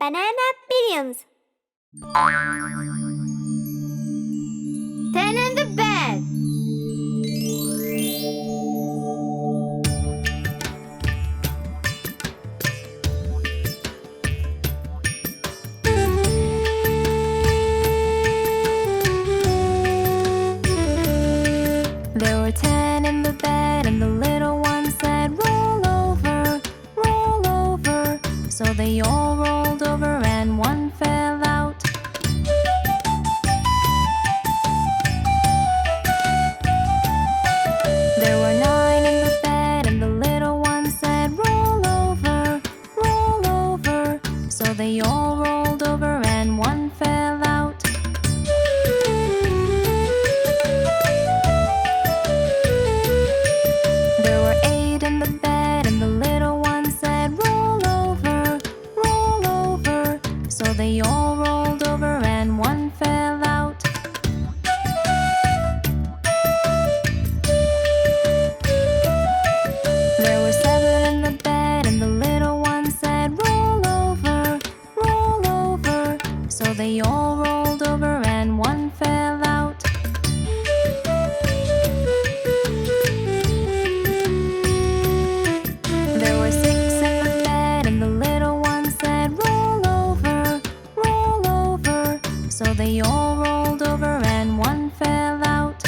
Banana billions. 10 in the bed. There were 10 in the bed, and the little one said, roll over, roll over. So they all rolled over and one fell out. There were 9 in the bed, and the little one said, roll over, roll over. So they all rolled over and one fell out. There were 8 in the bed, and the little one said, roll over, roll over. So they all rolled over and one fell out. There were 7 in the bed, and the little one said, roll over, roll over. So they all rolled over and one fell out. There were 6 in the bed, and the little one said, roll over, roll over. So they all rolled over and one fell out.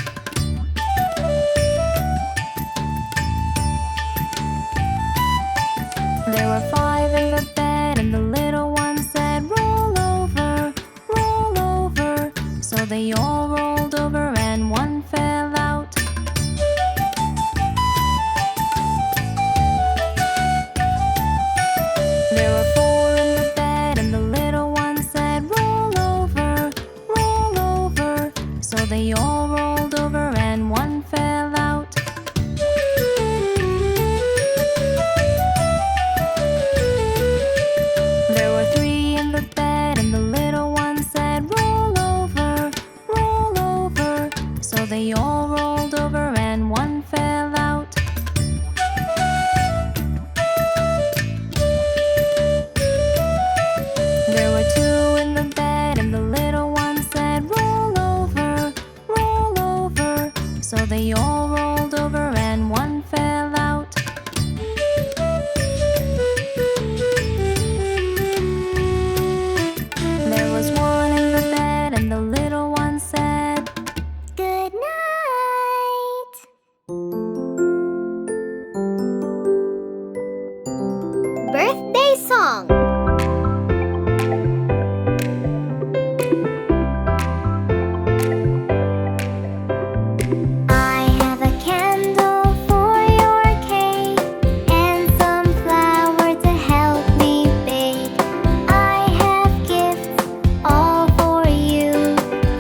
There were 5 in the bed, and the little one said, roll over, roll over. So they all rolled over and one fell out. There were 4 in the bed, and the little one said, roll over, roll over. So they all rolled over and one fell out. There were 3 in the bed, and the little one said, roll over, roll over. So they all rolled over and one fell out. There were 2 in the bed, and the little one said, roll over, roll over. So they all rolled over and one fell out. There was 1 in the bed, and the little one said, Good night. Birthday song. I have a candle for your cake and some flour to help me bake. I have gifts all for you,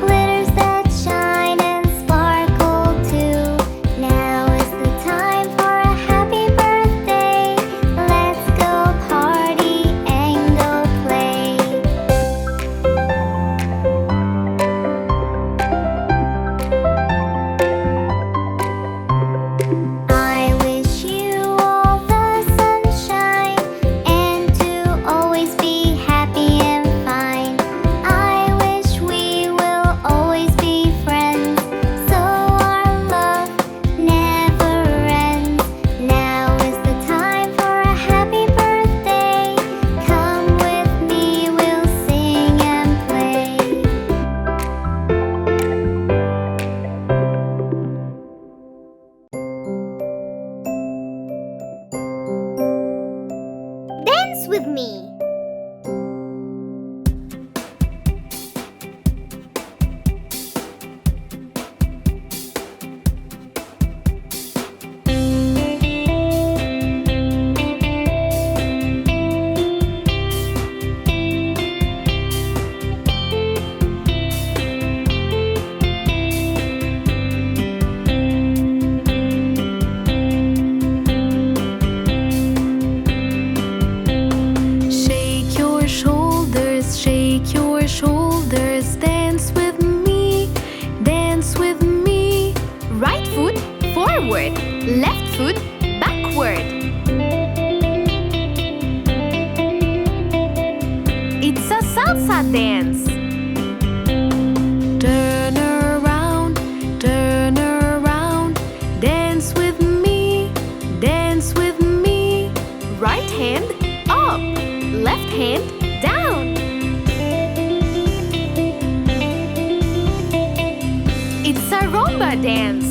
glitters that shine and sparkle too. Now is the time for a happy birthday. Let's go party and go play. I wish you all the sunshine and to always be happy and fine. I wish we will always be friends, so our love never ends. Now is the time for a happy birthday. Come with me, we'll sing and play. Dance with me. shake your shoulders, dance with me, dance with me. Right foot forward, left foot backward. cha-cha dance. Turn around, dance with me, dance with me. Right hand up, left hand down. It's a rumba dance.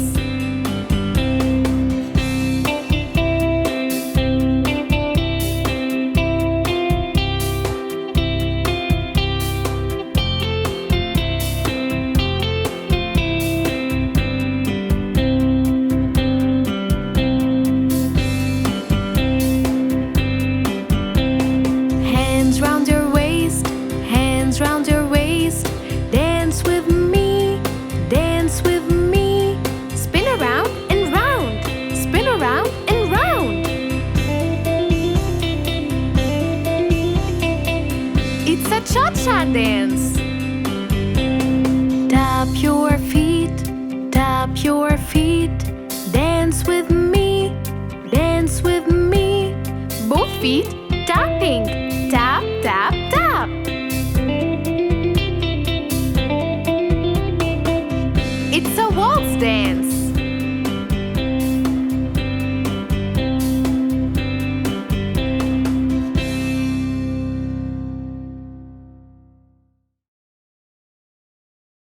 Round your waist, dance with me, dance with me. Spin around and round, spin around and round. It's a cha-cha dance. Tap your feet, dance with me, dance with me. Both feet